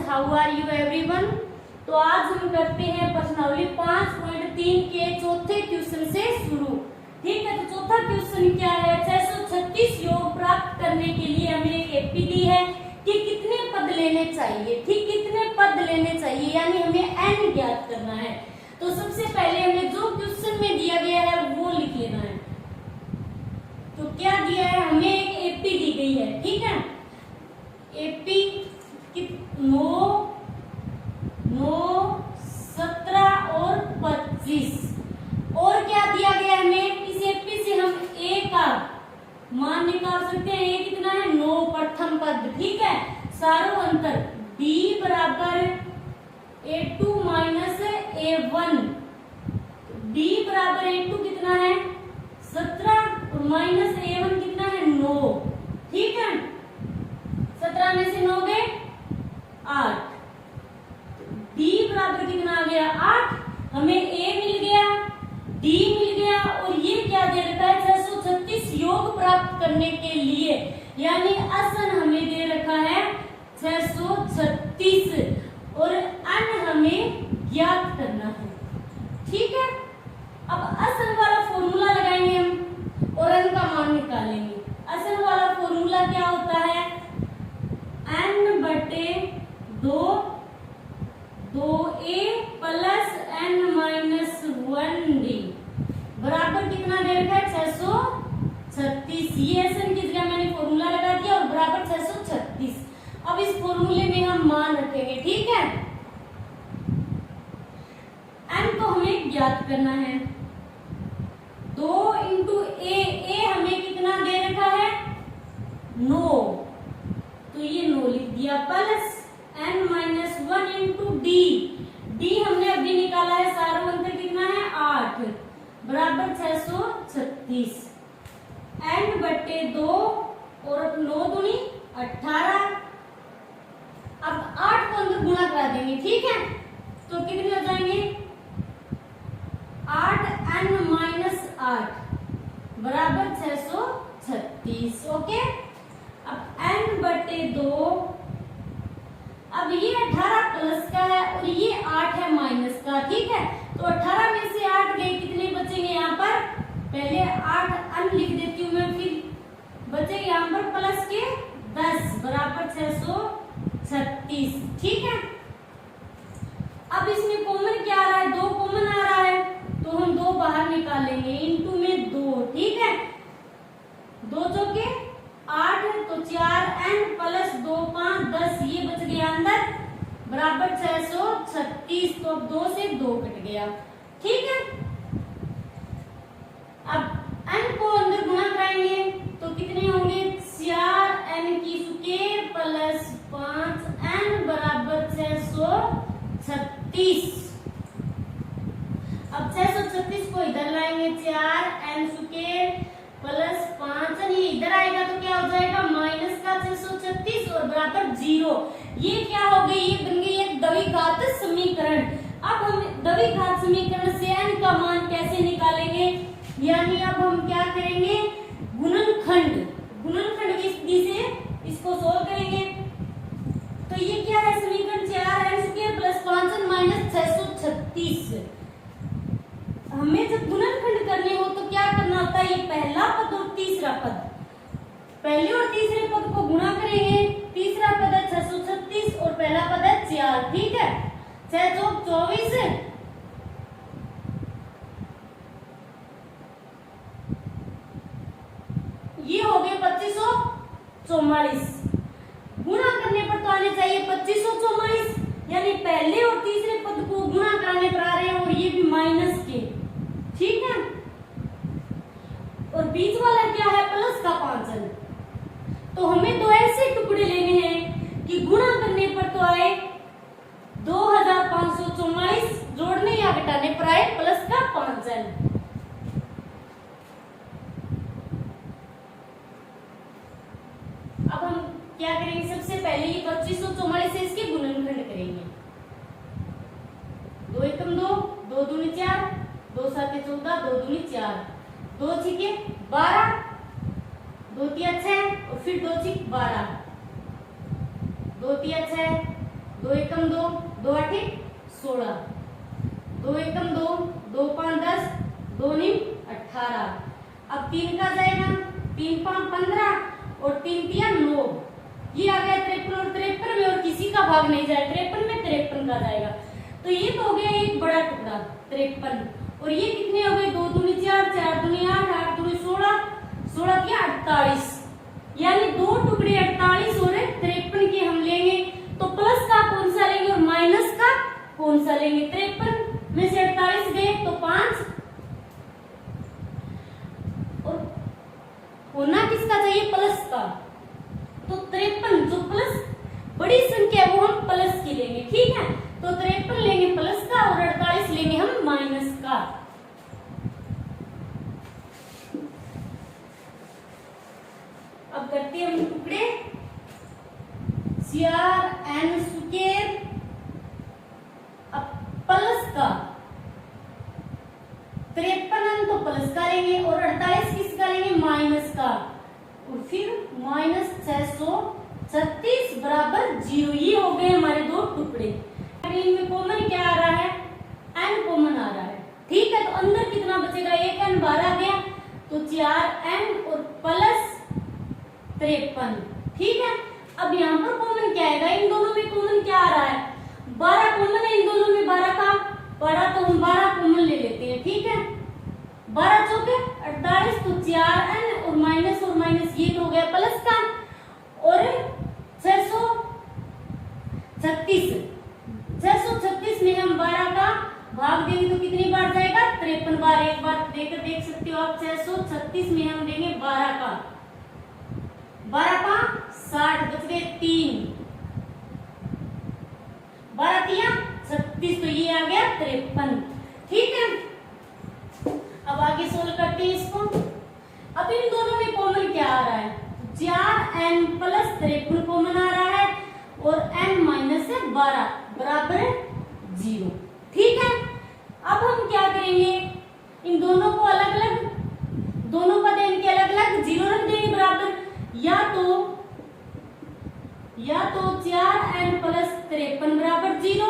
How are you everyone. तो आज हम करते हैं प्रश्नावली 5.3 के चौथे क्वेश्चन से शुरू। ठीक है, तो चौथा क्वेश्चन क्या है, 636 योग प्राप्त करने के लिए हमें एक एपी दी है कि कितने पद लेने चाहिए। ठीक, कितने पद लेने चाहिए यानी हमें n ज्ञात करना है। तो सबसे पहले हमें जो क्वेश्चन में दिया गया है वो लिख लेना है। तो क्या दिया है, हमें एक एपी दी गई है। ठीक है, एपी 9, 17 और 25 और क्या दिया गया है हमें, इस एपी से हम ए का मान निकाल सकते हैं। ए कितना है, 9 प्रथम पद। ठीक है, सारों अंतर d बराबर a2 माइनस a1, d बराबर a2 कितना है 17 और माइनस a1 कितना है 9। ठीक है, 17 में से 9 गए 8, d बराबर कितना आ गया 8। हमें a मिल गया, d मिल गया और ये क्या दे रखा है 636 योग प्राप्त करने के लिए, यानी आसन हमें दे रखा है 636 और n हमें ज्ञात करना है। ठीक है, अब आसन वाला फॉर्मूला लगाएंगे हम और n का मान निकालेंगे। आसन वाला फॉर्मूला क्या होता है, n बटे 2a plus n minus 1d बराबर कितना दे रखा है 636। ये एन की जगह मैंने फॉर्मूला लगा दिया और बराबर 636। अब इस फॉर्मूले में हम मान रखेंगे। ठीक है, n को हमें ज्ञात करना है। 2 इंटू ए हमें कितना दे रखा है 9, तो ये 9 लिख दिया, plus n minus 1 into D हमने अभी निकाला है, सारों अंतर कितना है 8 बराबर 636। n बटे 2 और 9 दूनी 18। अब 8 को अंदर गुणा करा देंगे। ठीक है, तो कितने हो जाएंगे 8n माइनस 8 बराबर 636। ओके, अब n बटे 2, अब ये 18 प्लस का है और ये 8 है माइनस का। ठीक है, तो 18 में से 8 गए, कितने बचेंगे यहाँ पर, पहले 8 n लिख देती हूँ मैं, फिर बचेंगे यहाँ पर प्लस के 10 बराबर 636। ठीक है, अब इसमें कॉमन क्या आ रहा है, 2 कॉमन आ रहा है, तो हम 2 बाहर निकालेंगे, इनटू में 2। ठीक है, 2 चौके 8 तो 4n प्लस 2 5 10, ये बच गया अंदर बराबर 636। तो अब 2 से 2 कट गया। ठीक है, अब n को अंदर गुणा कराएंगे तो कितने होंगे 4n की स्क्वायर प्लस 5n बराबर 636। अब 636 को इधर लाएंगे, 4n स्क्वायर प्लस 5n ये इधर आएगा तो क्या हो जाएगा माइनस का 636 और बराबर 0। ये क्या हो गई, ये बन गई एक द्विघात समीकरण। अब हम द्विघात समीकरण से n का मान कैसे निकालेंगे, यानी अब हम क्या करेंगे गुणनखंड विधि से इसको सोल्व करेंगे। तो ये क्या है समीकरण 4n square plus 5n minus 636। हमें जब गुणनखंड करने हो तो क्या करना होता है, ये पहला पद और तीसरा पद, पहले और तीसरे पद को गुणा करेंगे। तीसरा पद है 636 और पहला पद है 4। ठीक है, 6 चौक 24, ये हो गए 2544। गुणा करने पर तो आने चाहिए 2544, यानी पहले और तीसरे पद को गुणा कराने पर आ रहे हैं और ये भी माइनस के। ठीक है, और बीच वाला क्या है प्लस का 5n। तो हमें दो ऐसे टुकड़े लेने हैं कि गुणा करने पर तो आए 2544, जोड़ने या घटाने पर आए प्लस का 5n। अब हम क्या करेंगे, सबसे पहले ये 2544 से इसके गुणनखंड करेंगे। 2 एकम 2, 2 दूनी 4, 2 साते 14, 2 दूनी 4, 2 छीके 12, 2 तिया 6 और फिर 2 छीक 12, 2 तिया 6 2 एकम 2, 2 आठे 16, 2 एकम 2, 2 5 10, 2 नीम 18। अब 3 का जाएगा, 3 5 15 और 3 तिया 9। ये आ गया 53 और 53 में, और किसी का भाग नहीं जाए, 53 में 53 का जाएगा। तो ये तो हो गया एक बड़ा टुकड़ा 53, और ये कितने हो गए, 2 दूनी 4, 4 दूनी 8, 8 दूनी 16, 16 के 48, यानी 2 टुकड़े 48 और 53 के हम लेंगे। तो प्लस का कौन सा लेंगे और माइनस का कौन सा लेंगे? 53 में से 48 गए तो 5, और होना किसका चाहिए? प्लस का। तो 53 जो प्लस बड़ी संख्या है वो हम प्लस की लेंगे, ठीक है। तो 53 लेंगे प्लस का और 48 लेंगे हम माइनस का। अब करते हैं हम टुकड़े। 4n स्क्वायर अब प्लस का 53 तो प्लस का लेंगे और 48 किसका लेंगे? माइनस का। और फिर माइनस 636 बराबर 0। ये हो गए हमारे 2 टुकड़े। इनमें कॉमन क्या आ रहा है? n कॉमन आ रहा है, ठीक है। तो अंदर कितना बचेगा? 1n बाहर आ गया, तो 4n और प्लस 53, ठीक है। अब यहाँ पर कॉमन क्या आएगा? इन दोनों में कॉमन क्या आ रहा है? 12 कॉमन है इन दोनों में, 12 का 12, तो हम 12 कॉमन ले लेते हैं, ठीक है। 12 चौके 48, तो 4n और माइनस ये तो हो गया प्लस का, और 636 में हम 12 का भाग देंगे तो कितनी बार जाएगा? 53 बार। एक बार देकर देख सकते हो आप, 636 में हम देंगे 12 का, 12 का 60 बच गए 3, 12 तिया 36, तो ये आ गया 53, ठीक है। अब आगे सोल्व करते हैं इसको। अब इन दोनों में कॉमन क्या आ रहा है? 4n प्लस 53 कॉमन आ रहा है, और n माइनस 12 बराबर 0, ठीक है। अब हम क्या करेंगे? इन दोनों को अलग अलग, दोनों पद इनके अलग अलग 0 रख देंगे बराबर, या तो 4n प्लस 53 बराबर 0,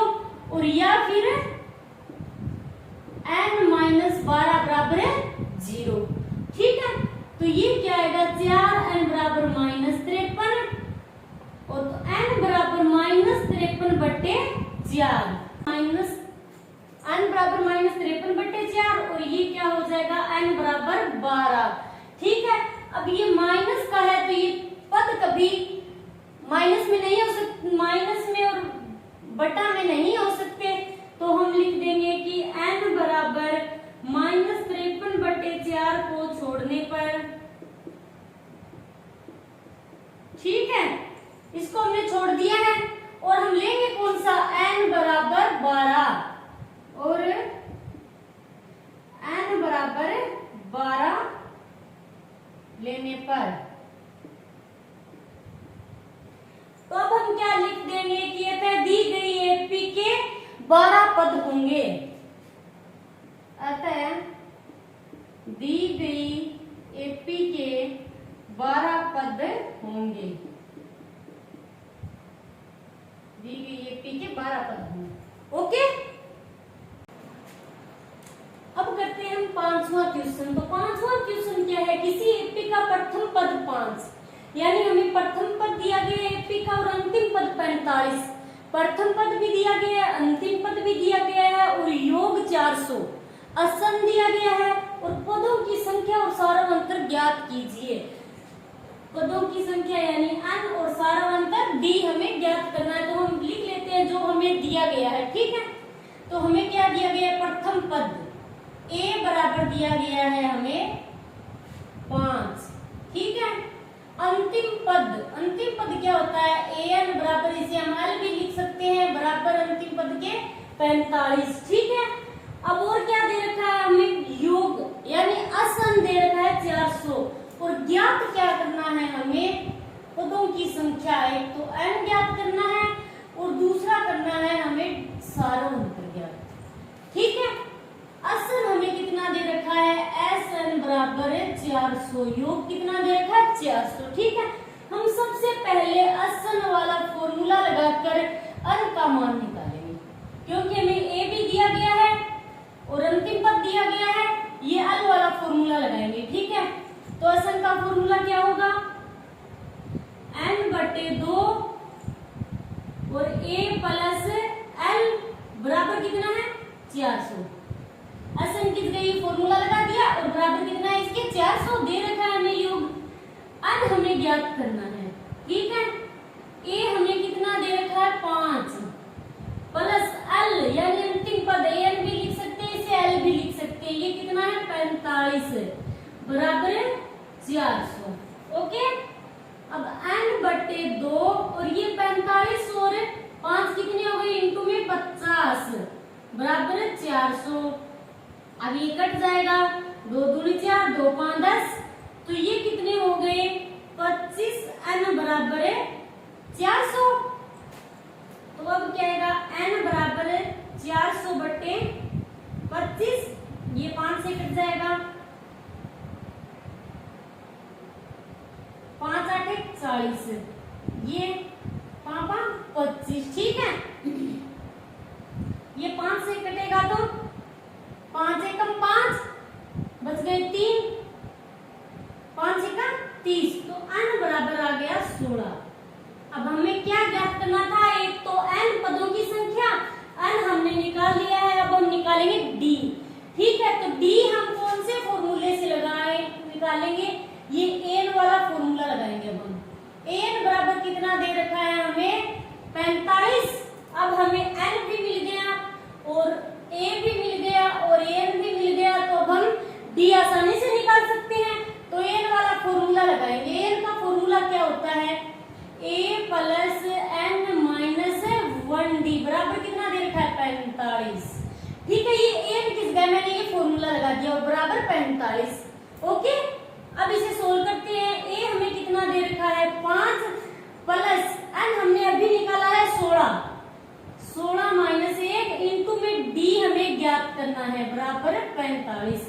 और या फिर n माइनस 12 बराबर 0, ठीक है। तो ये क्या आएगा? 4n बराबर माइनस 53, और तो n बराबर माइनस 53 बटे 4, माइनस n बराबर माइनस 53 बटे 4, और ये क्या हो जाएगा? n बराबर 12, ठीक है। अब ये माइनस का है, तो ये पद कभी माइनस में नहीं हो सकते, माइनस में और बटा में नहीं हो सकते, तो हम लिख देंगे कि n बराबर माइनस 53 बटे 4 को छोड़ने पर, ठीक है। इसको हमने छोड़ दिया है, और हम लेंगे कौन सा? n बराबर 12, और n बराबर 12 लेने पर, तो अब हम क्या लिख देंगे कि अतः दी गई एपी के 12 पद होंगे। अतः दी गई एपी के 12 पद होंगे, दी गई एपी के 12 पद होंगे, ओके। अब करते हैं हम 5वां क्वेश्चन। तो 5वां क्वेश्चन क्या है? किसी एपी का प्रथम पद 5, यानी हमें प्रथम पद दिया गया है एपी का, और अंतिम पद 45, प्रथम पद भी दिया गया है, अंतिम पद भी दिया गया है, और योग 400 आसन दिया गया है, और पदों की संख्या और सारांतर ज्ञात कीजिए। पदों की संख्या यानी n और सारांतर d हमें ज्ञात करना है, तो हम लिख लेते हैं जो हमें दिया गया है, ठीक है। तो हमें क्या दिया गया है? प्रथम पद a बराबर दिया गया है हमें 5, ठीक है। अंतिम पद क्या होता है? an बराबर, इसे हम l भी लिख सकते हैं, बराबर अंतिम पद के 45, ठीक है। अब और क्या दे रखा है हमें? योग यानी आसन दे रखा है 400, और ज्ञात क्या करना है हमें? पदों की संख्या। एक तो n ज्ञात करना है, और दूसरा करना है हमें सारांतर ज्ञात, ठीक है। आसन हमें कितना दे रखा है? Sn बराबर 400, योग कितना दे रखा है? 400, ठीक है। हम सबसे पहले आसन वाला फॉर्मूला लगाकर n का का मान निकालेंगे, क्योंकि हमें ए भी दिया गया है और अंतिम पद दिया गया है। ये एल वाला फॉर्मूला लगाएंगे, ठीक है। तो एसएन का फॉर्मूला क्या होगा, n/2 और a प्लस l बराबर कितना है 400। एसएन किस गई फॉर्मूला लगा दिया और बराबर कितना है इसके 400 दे रखा है हमें योग। अब हमें ज्ञात करना है, ठीक है। a हमें कितना दे रखा है 5 प्लस l यानी अंतिम पद an भी लिख सकते हैं, इसे l भी लिख सकते हैं। ये कितना है 45 बराबर 400। ओके, अब n/2 और ये 45 और 5 कितने हो गए इंटू में 50 बराबर 400। अब ये कट जाएगा, 2 दूनी 4, 2 5 10, तो ये कितने हो गए 25 n बराबर 400। तो अब क्या आएगा n बराबर 400/25, ये 5 से कट जाएगा, 5 8 40, ये 5 5 25, ठीक है। ये 5 से कटेगा तो 5 एकम 5 बच गए 3, 5 एकम 30, तो n बराबर आ गया 16। अब हमें क्या ज्ञात करना था, एक तो n पदों की संख्या, n हमने निकाल लिया है, अब हम निकालेंगे d, ठीक है। तो d हम कौन से फॉर्मूले से निकालेंगे, ये n वाला फॉर्मूला लगाएंगे। अब हम n बराबर कितना दे रखा है हमें 45, अब हमें n भी मिल गया और a भी मिल गया और n भी मिल गया, तो अब हम d आसानी से निकाल सकते हैं। तो n वाला फॉर्मूला लगाएंगे। n का फॉर्मूला क्या होता है, a plus n minus 1d बराबर कितना दे रखा है 45, ठीक है। ये n किस गया, मैंने ये फॉर्मूला लगा दिया और बराबर 45। ओके, अब इसे सोल्व करते हैं। a हमें कितना दे रखा है 5 प्लस n हमने अभी निकाला है 16, 16 माइनस 1 इंटू में d हमें ज्ञात करना है बराबर 45।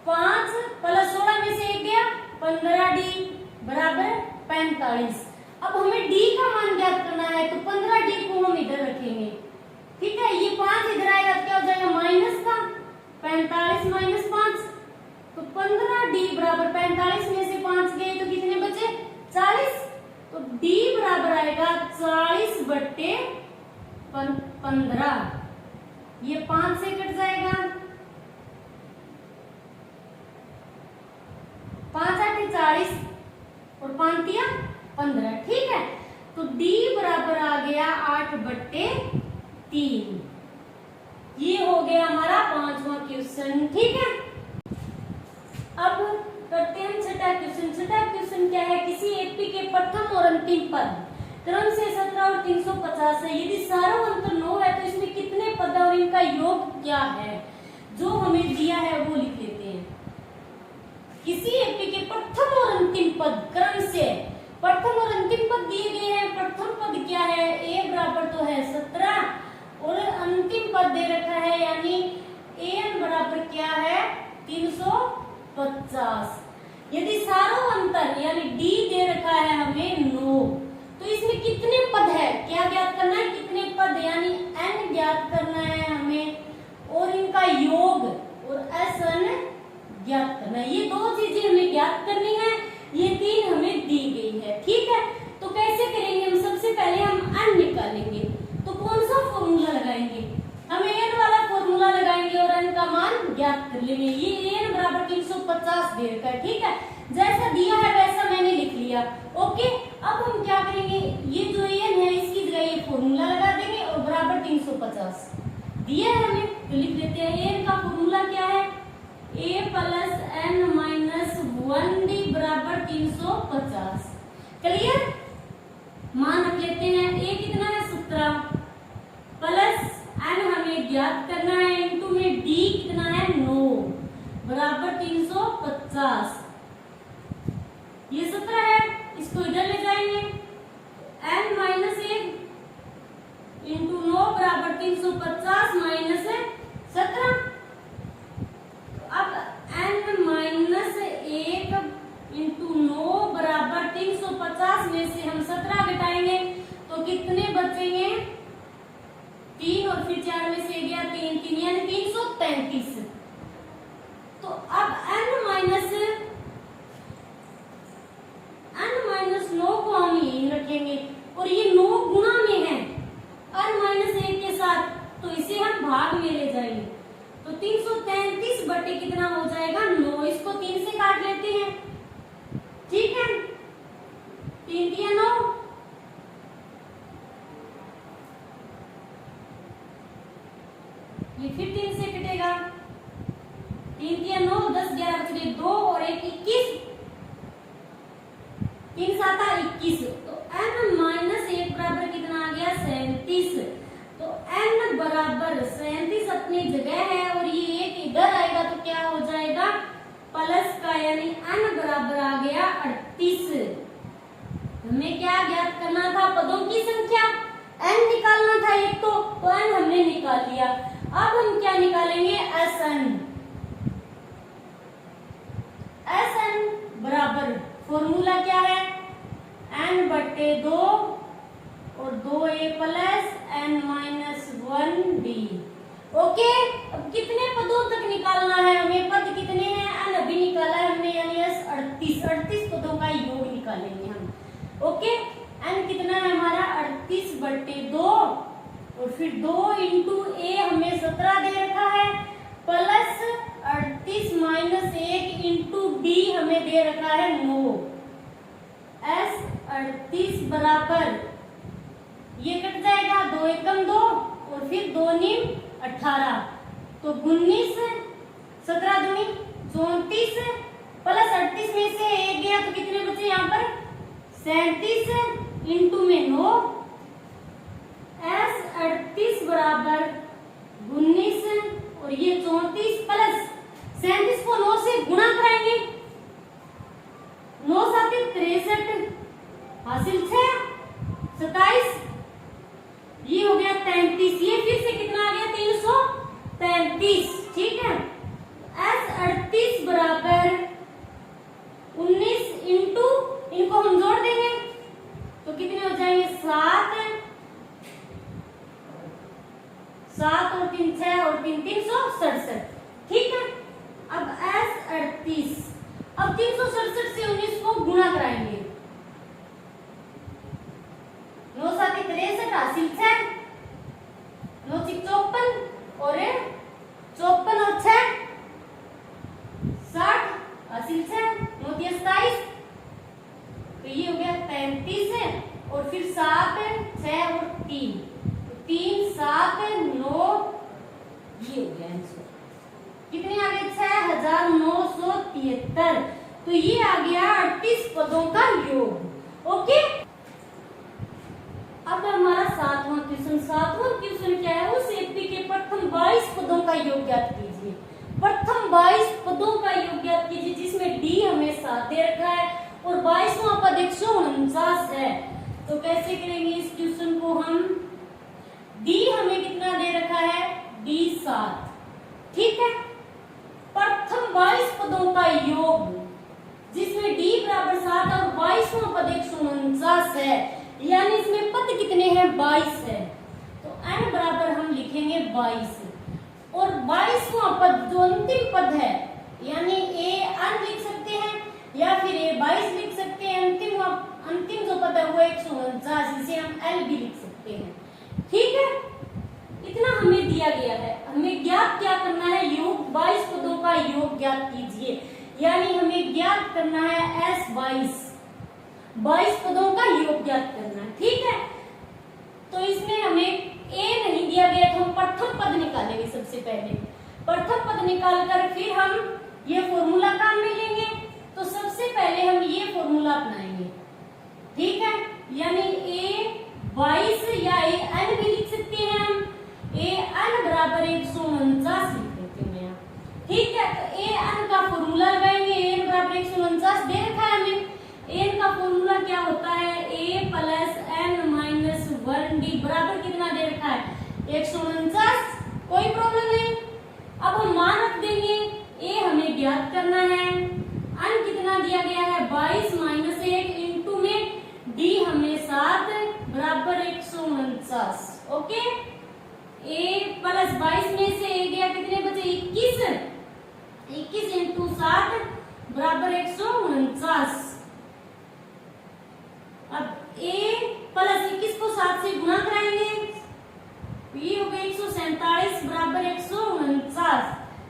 5 प्लस 16 में से 1 गया 15d बराबर 45। अब हमें d का मान ज्ञात करना है, तो 15d को हम इधर रखेंगे, ठीक है। ये 5 इधर आएगा तो क्या हो जाएगा माइनस का 45 माइनस 5, तो 15d बराबर 45 में से 5 गए तो कितने बचे 40, तो d बराबर आएगा 40/15। ये 5 से कट जाएगा, 5 8 40 और 5 दिया 15, ठीक है। तो d बराबर आ गया 8/3। ये हो गया हमारा 5वां क्वेश्चन, ठीक है। अब करते हैं छठा क्वेश्चन। छठा क्वेश्चन क्या है, किसी एपी के प्रथम और अंतिम पद क्रम से 17 और 350 है, यदि सारों अंतर 9 है तो इसमें कितने पद और इनका योग क्या है, जो हमें दिया है वो लिख लेते हैं। किसी एपी के प्रथम और अंतिम पद क्रम से, प्रथम और अंतिम पद दिए गए हैं। प्रथम पद क्या है, a बराबर तो है 17 और अंतिम पद दे रखा है यानी an बराबर क्या है 350। यदि सारों अंतर यानी d दे रखा है हमें 9, तो इसमें कितने पद है, क्या ज्ञात करना है, कितने पद यानी n ज्ञात करना है हमें और इनका योग और SN ज्ञात करना है। ये दो चीजें हमें ज्ञात करनी है, ये 3 हमें दी गई है, ठीक है। तो कैसे करेंगे हम, सबसे पहले हम n निकालेंगे, तो कौन सा फॉर्मूला लगाएंगे, हम n वाला फॉर्मूला लगाएंगे और n का मान ज्ञात कर लेंगे। ये n बराबर 350 दे रखा है, ठीक है। जैसा दिया है वैसा मैंने लिख लिया, ओके। अब हम क्या करेंगे, ये जो n है इसकी जगह ये फॉर्मूला लगा देंगे और बराबर 350 दिया है हमें, तो लिख लेते हैं। n का फॉर्मूला क्या है, a plus n minus 1d बराबर 350। क्लियर, मान रख लेते हैं। a कितना है 17 प्लस n हमें ज्ञात करना है इंटू में d कितना है 9 बराबर 350। ये 17 है, इसको इधर ले जाएंगे, n माइनस 1 इंटू 9 बराबर 350 माइनस 17। अब n माइनस 1 इंटू 9 बराबर 350 में से हम 17 घटाएंगे तो कितने बचेंगे और ये 9 गुणा में है n माइनस 1 के साथ, तो इसे हम भाग में ले जाएंगे। तो 333 बटे कितना हो जाएगा 9, इसको 3 से काट लेते हैं, ठीक है, 3 तिया 9, ये फिर 3 से कटेगा, 3 तिया 9, 10 11 बच गए 2 और 1 21, 3 7 21, तो n माइनस 1 बराबर कितना आ गया 37। तो n बराबर 37 अपनी जगह है और ये 1 इधर आएगा तो क्या हो जाएगा प्लस का, यानी n बराबर आ गया 38। हमें क्या ज्ञात करना था, पदों की संख्या, n निकालना था एक, तो n हमने निकाल लिया। अब हम क्या निकालेंगे Sn। Sn बराबर फॉर्मूला क्या है n बटे 2 और 2a plus n minus 1d। Okay, अब कितने पदों तक निकालना है हमें, पद कितने हैं n अभी निकाला है हमने, यानी 38 पदों का योग निकालेंगे हम। ओके, n कितना है हमारा 38 बटे 2 और फिर 2 इंटू a हमें 17 दे रखा है, प्लस 38 माइनस 1 इंटू b हमें दे रखा है 9। s 38 बराबर, ये कट जाएगा 2 एकम 2 और फिर 2 नीम 18, तो 19, 17 दूनी 34 प्लस 38 में से 1 गया तो कितने बचे यहाँ पर 37 इंटू में 9। s 38 बराबर 19 और ये 34 प्लस 37 को 9 से गुणा कराएंगे, 9 7 63 हासिल 6 27, ये हो गया 33, ये फिर से कितना आ गया 333, ठीक है। s 38 बराबर 19 इंटू, इनको हम जोड़ देंगे तो कितने हो जाएंगे 7 और 3 6 और 3 367, ठीक है। अब s 38, अब 367 से 19 को गुणा कराएंगे, 9 7 63 हासिल 6, 9 6 54 और 54 और 6 60 हासिल 6, 9 3 27, तो ये हो गया 35 और फिर 7 6 और 3, 3 7 9, ये हो गया आंसर, कितने आ गए 6973, तो ये आ गया 38 पदों का योग। ओके, अब हमारा सातवां क्वेश्चन क्या है, उस एपी के प्रथम 22 पदों का योग ज्ञात कीजिए। प्रथम 22 पदों का योग ज्ञात कीजिए जिसमें डी हमें 7 दे रखा है और 22वां पद 149 है। तो कैसे करेंगे इस क्वेश्चन को हम, डी हमें कितना दे रखा है डी 7, ठीक है। प्रथम 22 पदों का योग जिसमें डी बराबर 7 और 22वां पद 149 है, यानी इसमें पद कितने हैं 22 है, तो n बराबर हम लिखेंगे 22 और 22वां पद जो अंतिम पद है, यानी a n लिख सकते हैं या फिर a 22 लिख सकते हैं, अंतिम जो पद है वो 149, इसे हम l भी लिख सकते हैं, ठीक है। इतना हमें दिया गया है, हमें ज्ञात क्या करना है, योग 22 पदों का योग ज्ञात कीजिए, यानी हमें ज्ञात करना है s 22 पदों का योग ज्ञात करना है, ठीक है। तो इसमें हमें a नहीं दिया गया तो हम प्रथम पद निकालेंगे। सबसे पहले प्रथम पद निकालकर फिर हम ये फॉर्मूला काम में लेंगे, तो सबसे पहले हम ये फॉर्मूला अपनाएंगे, ठीक है। यानी a 22 या a n भी लिख सकते हैं हम, a n बराबर 149 लिख देते हैं, ठीक है। तो a n का फॉर्मूला लगाएंगे, a n बराबर 149 दे रखा है हमें, a n का फॉर्मूला क्या होता है a plus n minus 1d बराबर कितना दे रखा है 149, कोई प्रॉब्लम नहीं। अब हम मान रख देंगे, a हमें ज्ञात करना है, n कितना दिया गया है 22 माइनस 1 इंटू में d हमें 7 बराबर 149, ओके। a प्लस 22 में से a गया, कितने बचे 21 इंटू 7 बराबर 149। अब a प्लस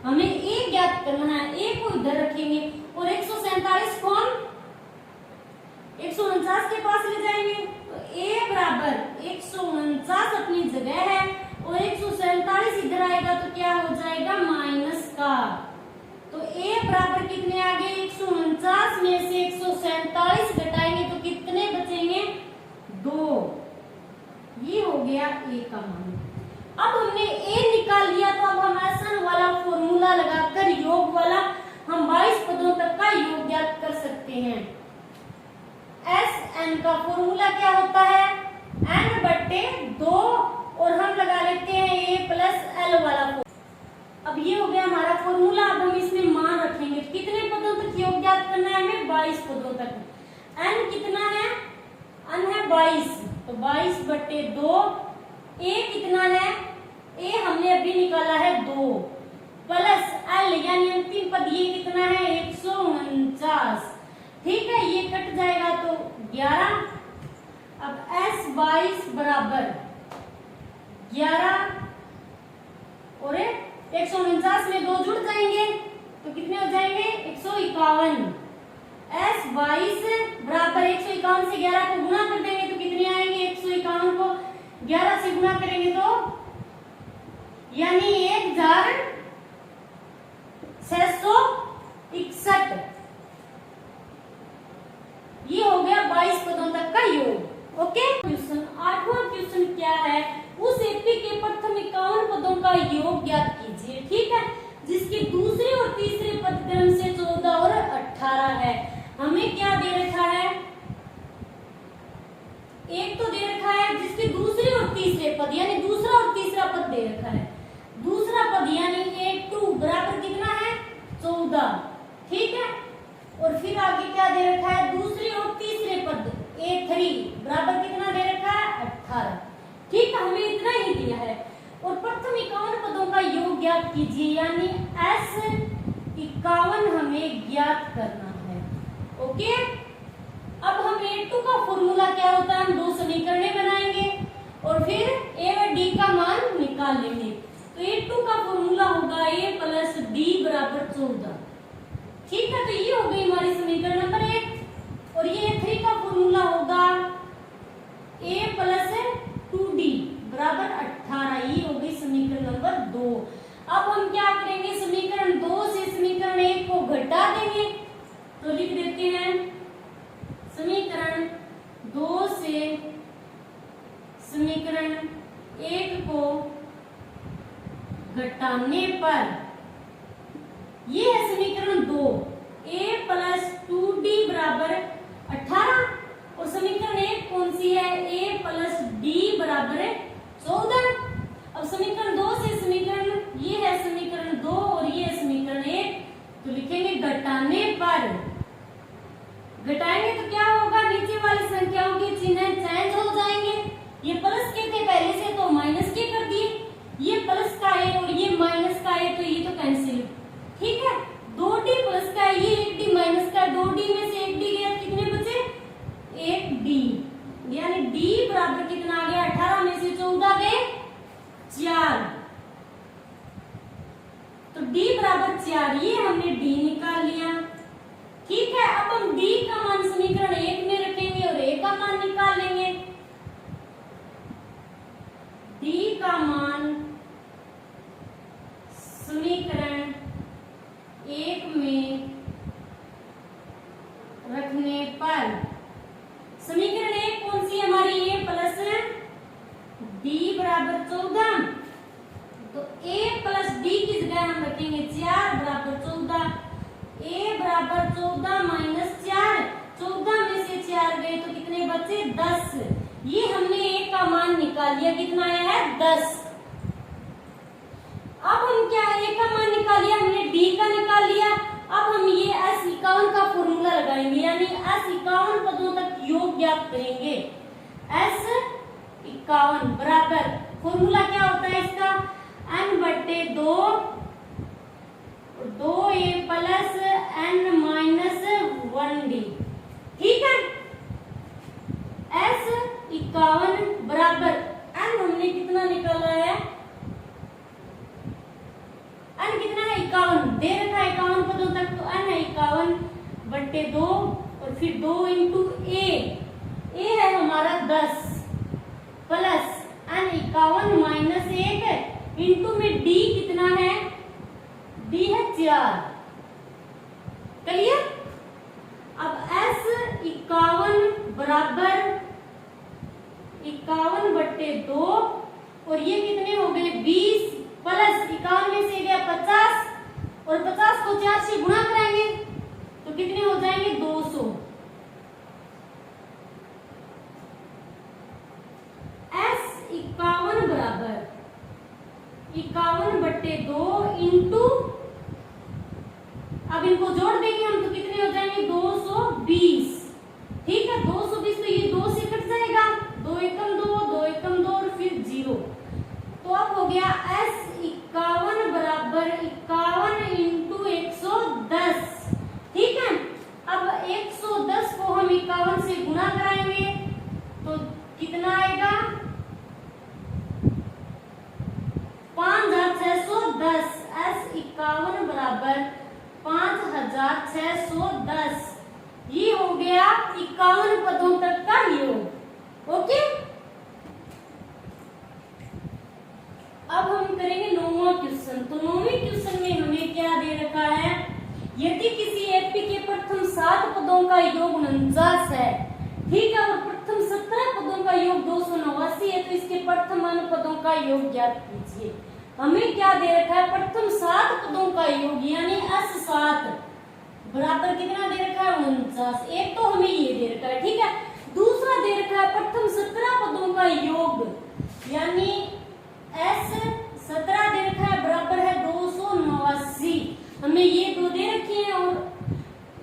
हमें ए ज्ञात करना है, ए को इधर रखेंगे और 147 कौन 149 के पास ले जाएंगे, तो ए बराबर 149 अपनी जगह है और 147 इधर आएगा तो क्या हो जाएगा माइनस का। तो ए बराबर कितने आ गए 149 में से 147 घटाएंगे तो कितने बचेंगे 2। ये हो गया ए का मान। अब हमने ए निकाल लिया तो अब हम आसान वाला फॉर्मूला लगाकर योग वाला हम 22 पदों तक का योग ज्ञात कर सकते हैं। एस एन का फॉर्मूला क्या होता है एन बटे 2 और हम लगा लेते हैं ए प्लस एल वाला। अब ये हो गया हमारा फॉर्मूला। अब हम इसमें मान रखेंगे कितने पदों तक योग ज्ञात करना है हमें 22 पदों तक। एन कितना है एन है 22 तो 22 बटे 2। ए कितना है ए हमने अभी निकाला है 2 प्लस एल यानी अंतिम पद ये कितना है 149। ठीक है ये कट जाएगा तो 11। अब एस 22 बराबर 11 और 149 में 2 जुड़ जाएंगे तो कितने हो जाएंगे 151। एस 22 बराबर 151 से 11 को गुणा कर देंगे तो कितने आएंगे 151 को 11 से गुणा करेंगे तो यानी 1661। ये हो गया 22 पदों तक का योग। ओके क्वेश्चन 8वां क्वेश्चन क्या है उस एपी के प्रथम 51 पदों का योग ज्ञात कीजिए। ठीक है जिसके दूसरे और तीसरे पद क्रम से 14 और 18 है। हमें क्या दे रखा है एक तो दे रखा है जिसके दूसरे और तीसरे पद यानी दूसरा और तीसरा पद दे रखा है। दूसरा पद यानी A2 बराबर कितना है 14। ठीक है और फिर आगे क्या दे रखा है दूसरे और तीसरे पद A3 बराबर कितना दे रखा है 18। ठीक है हमें इतना ही दिया है और प्रथम 51 पदों का योग ज्ञात कीजिए यानी S 51 हमें ज्ञात करना है। ओके अब हम A2 का फॉर्मूला क्या होता है हम 2 समीकरणें बनाएंगे और फिर A व D का मान निकाल लेंगे। तो A2 का फॉर्मूला होगा A प्लस D बराबर 14। ठीक है तो ये हो गई हमारी समीकरण नंबर 1 और ये A3 का फॉर्मूला होगा A प्लस 2D बराबर 18। ये हो गई समीकरण नंबर 2। अब हम क्या करेंगे समीकरण 2 से समीकरण 1 को घटा देंगे तो लिख देते हैं समीकरण 2 से समीकरण 1 को घटाने पर ये है समीकरण 2 A प्लस 2D बराबर 18 और समीकरण 1 कौन सी है A प्लस D बराबर 14। अब समीकरण 2 से समीकरण ये है समीकरण 2 और ये है समीकरण 1 तो लिखेंगे घटाने पर। घटाएंगे तो क्या होगा नीचे वाली संख्याओं के चिन्ह चेंज हो जाएंगे। ये प्लस के थे पहले से तो माइनस के कर दिए। ये प्लस का है और ये माइनस का है तो ये तो कैंसिल। ठीक है 2D प्लस का है ये 1D माइनस का 2D में से 1D गया कितने बचे 1D यानी D बराबर कितना आ गया 18 में से 14 गए 4 तो D बराबर 4। ये हमने D निकाल लिया। ठीक है अब हम D का मान समीकरण 1 में रखेंगे और A का मान निकाल लेंगे। D का मान समीकरण 1 में रखने पर समीकरण 1 कौन सी हमारी A प्लस D बराबर 14 तो A प्लस D की जगह हम रखेंगे 4 बराबर 14। A बराबर 14 माइनस 4 14 में से 4 गए तो कितने बचे 10। ये हमने A का मान निकाल लिया कितना आया है 10। अब हम क्या A का मान निकाल लिया हमने D का निकाल लिया। अब हम ये S51 का फॉर्मूला लगाएंगे यानी S51 पदों तक योग ज्ञात करेंगे। S51 बराबर फॉर्मूला क्या होता है इसका n बटे 2 2A plus n minus 1D। ठीक है S51 बराबर n हमने कितना निकाला है n कितना है बट्टे 2 और फिर 2 इंटू ए है हमारा 10 प्लस n 51 माइनस 1 इंटू में डी कितना है, डी है 4। क्लियर। अब s 51 बराबर 51 बट्टे 2 और ये कितने हो गए 20 प्लस 51 में से गया 50 और 50 को 4 से गुणा कराएंगे तो कितने हो जाएंगे 200। s 51 बराबर 51 बट्टे 2 इंटू, अब इनको जोड़ देंगे हम तो कितने हो जाएंगे 220। ठीक है, 220 तो ये 2 से कट जाएगा, 2 एकम 2, 2 एकम 2 और फिर 0। तो अब हो गया s 51 बराबर 51 इंटू 110। ठीक है, अब 110 को हम 51 से गुणा कराएंगे तो कितना आएगा 5610। s 51 बराबर 5610। ये हो गया 51 पदों तक का योग। ओके, अब हम करेंगे 9वां क्वेश्चन। तो 9वें क्वेश्चन में हमें क्या दे रखा है, यदि किसी एपी के प्रथम 7 पदों का योग 49 है, ठीक है, और प्रथम 17 पदों का योग 289 है, तो इसके प्रथम n पदों का योग ज्ञात कीजिए। हमें क्या दे रखा है, प्रथम 7 पदों का योग यानी s7 बराबर कितना दे रखा है 49। एक तो हमें ये दे रखा है, ठीक है। दूसरा दे रखा है प्रथम 17 पदों का योग यानी s17 दे रखा है बराबर है 289। हमें ये दो दे रखे हैं और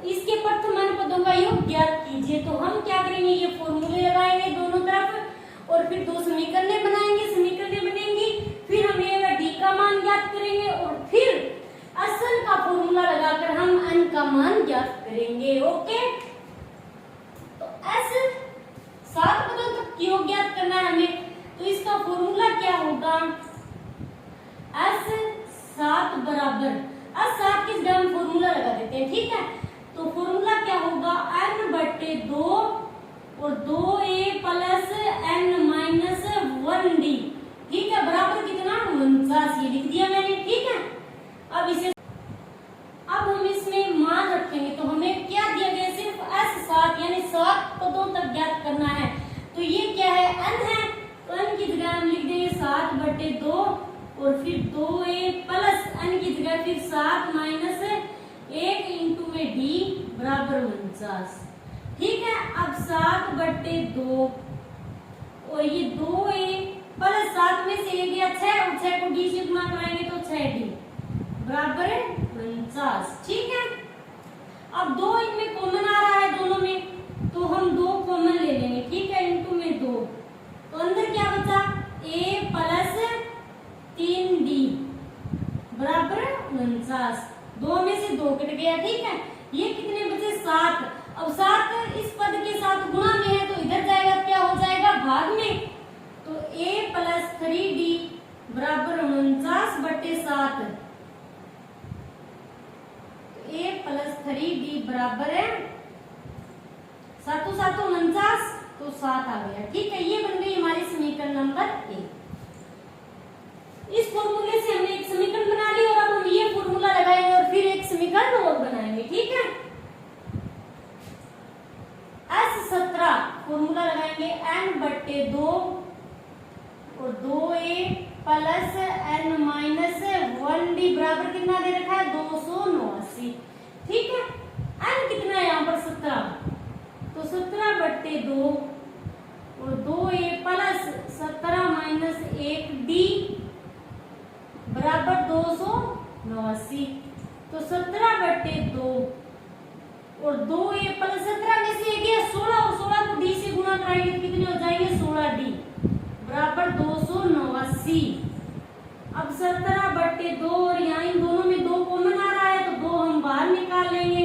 इसके प्रथम n पदों का योग ज्ञात कीजिए। तो हम क्या करेंगे, ये फॉर्मूले लगाएंगे दोनों तरफ और फिर दो समीकरणें बनाएंगे, समीकरणें बनेंगी, फिर हम a व d का मान ज्ञात करेंगे और फिर असल का फॉर्मूला लगाकर हम n का मान ज्ञात करेंगे। ओके, तो s 7 पदों तक योग ज्ञात करना है हमें, तो इसका फॉर्मूला क्या होगा, s7 बराबर s7 किस जगह हम फॉर्मूला लगा देते हैं, ठीक है। तो फॉर्मूला क्या होगा n बट्टे 2 और 2a plus n minus 1d, ठीक है, बराबर कितना 49। ये लिख दिया मैंने, ठीक है। अब हम इसमें मान रखेंगे तो हमें क्या दिया गया, सिर्फ s7 यानी 7 पदों तक ज्ञात करना है। तो ये क्या है n है, तो n की जगह हम लिख देंगे 7 बट्टे 2 और फिर 2a प्लस n की जगह फिर 7 माइनस 1 इंटू में d बराबर 49। ठीक है, अब 7 बट्टे 2 और ये 2a प्लस 7 में से 1 गया 6 और 6 को d से गुणा कराएंगे तो 6d बराबर 49। ठीक है, अब 2 इनमें कॉमन आ रहा है दोनों में, तो हम 2 कॉमन ले लेंगे, ठीक है, इंटू में 2, तो अंदर क्या बचा a प्लस 3d बराबर 49। 2 में से 2 कट गया, ठीक है, ये कितने बचे 7। अब 7 इस पद के साथ गुणा में है तो इधर जाएगा, क्या हो जाएगा भाग में, तो a प्लस 3d बराबर 49 बट्टे 7, a प्लस 3d बराबर है 7 7 49, तो 7 आ गया। ठीक है, ये बन गई हमारी समीकरण नंबर 1। इस फॉर्मूले से हमने एक समीकरण बना ली और अब हम ये फॉर्मूला लगाएंगे और फिर एक समीकरण और बनाएंगे। ठीक है, s17 फॉर्मूला लगाएंगे n बट्टे 2 और 2a plus n minus 1d बराबर कितना दे रखा है 289। ठीक है, n कितना है यहाँ पर 17, तो 17 बट्टे 2 और 2a प्लस 17 माइनस 1d बराबर 289। तो 17 बट्टे 2 और 2a प्लस 17 में से 1 गया 16 और 16 को d से गुणा कराएंगे तो कितने हो जाएंगे 16d बराबर 289। अब 17 बट्टे 2 और यहाँ इन दोनों में 2 कॉमन आ रहा है तो 2 हम बाहर निकाल लेंगे,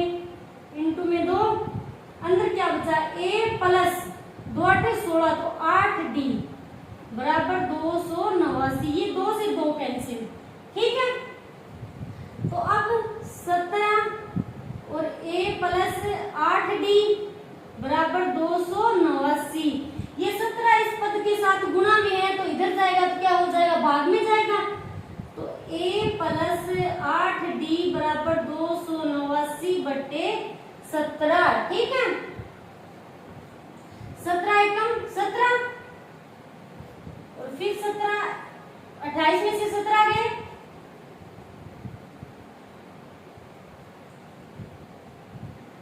इंटू में 2, अंदर क्या बचा a प्लस 2 8 16 तो 8d बराबर 289। ये 2 से 2 कैंसिल। ठीक है, तो अब 17 और a प्लस 17, ठीक है। 17 एकम 17 और फिर 17, 28 में से 17 गए,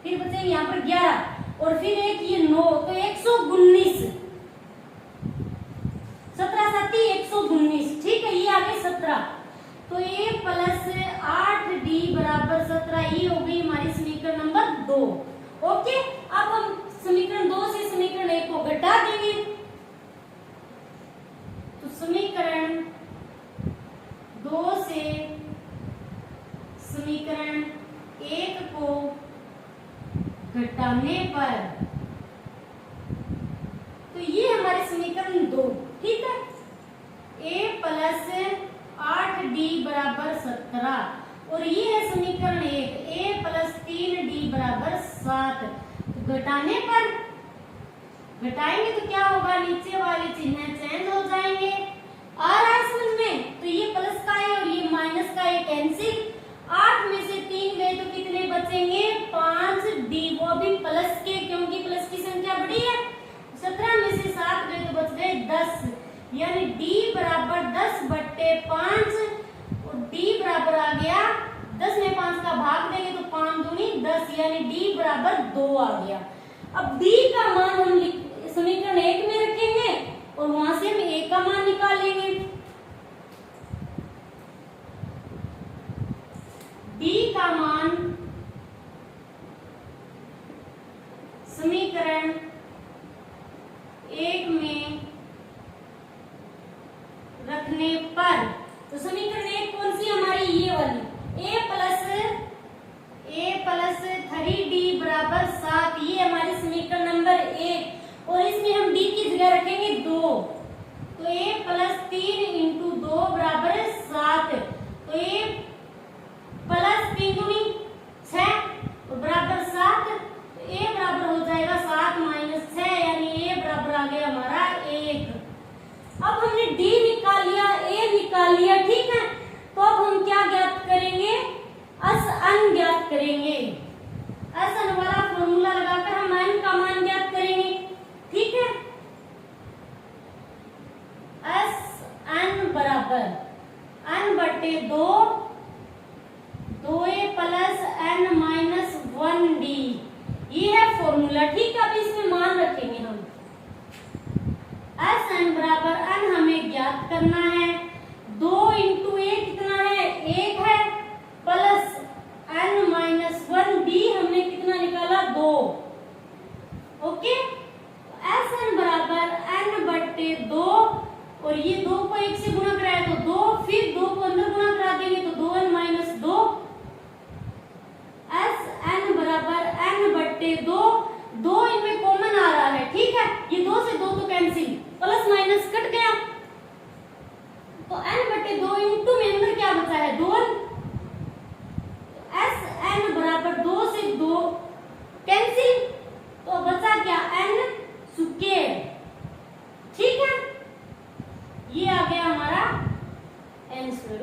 फिर बचे यहाँ पर 11 और फिर एक ये 9, तो 119, 17 साथी 119, ठीक है। ये आ गए 17, तो a प्लस 8d बराबर 17, ये हो गई हमारी समीकरण नंबर 2। ओके, अब हम समीकरण 2 से समीकरण 1 को घटा देंगे, तो समीकरण 2 से समीकरण 1 को घटाने पर, तो ये हमारे समीकरण 2, ठीक है। a प्लस 8d बराबर 17 और ये है समीकरण 1, a प्लस 3d बराबर 7। तो घटाने पर, घटाएंगे तो क्या होगा, नीचे वाले चिन्ह चेंज हो जाएंगे। आ रहा है समझ में, तो ये प्लस का है और ये माइनस का है, कैंसिल। 8 में से 3 गए तो कितने बचेंगे, 5d, वो भी प्लस के, क्योंकि प्लस की संख्या बड़ी है। 17 में से 7 गए तो बच गए 10, यानी d बराबर 10/5 और d बराबर आ गया 10 में 5 का भाग देंगे तो 5 दूनी 10, यानी d बराबर 2 आ गया। अब d का मान हम समीकरण 1 में रखेंगे और वहां से हम a का मान निकालेंगे। d का मान समीकरण 1 में रखने पर, तो समीकरण 1 कौन सी हमारी, ये वाली, a प्लस 3d बराबर 7, ये हमारी समीकरण नंबर 1, और इसमें हम d की जगह रखेंगे 2, तो a प्लस 3 इंटू 2 बराबर 7, तो a प्लस 3 दूनी 6 और बराबर 7, तो a बराबर हो जाएगा 7 माइनस 6, यानी a बराबर आ गया हमारा 1। अब हमने d निकाल लिया, a निकाल लिया, ठीक है। तो अब हम क्या ज्ञात करेंगे, अन ज्ञात करेंगे। अन वाला फॉर्मूला लगाकर हम n का मान ज्ञात करेंगे, ठीक है। n बराबर n/2, 2a plus n minus 1d, ये है फॉर्मूला, ठीक है। अब इसमें मान रखेंगे हम, n बराबर n हमें ज्ञात करना है, 2 इंटू a कितना है, 1 है, प्लस n माइनस 1d हमने कितना निकाला, 2। ओके, n बराबर n/2 और ये 2 को 1 से गुणा कराया तो 2, फिर 2 को अंदर गुणा करा देंगे तो 2n माइनस 2, n बराबर n/2, 2 इनमें कॉमन आ रहा है, ठीक है। ये 2 से 2 तो कैंसिल, प्लस माइनस कट गया, तो n/2 इंटू में अंदर क्या बचा है, 2n, n बराबर 2 से 2 कैंसिल, तो बचा क्या, n स्क्वायर, ठीक है। ये आ गया हमारा n स्क्वायर।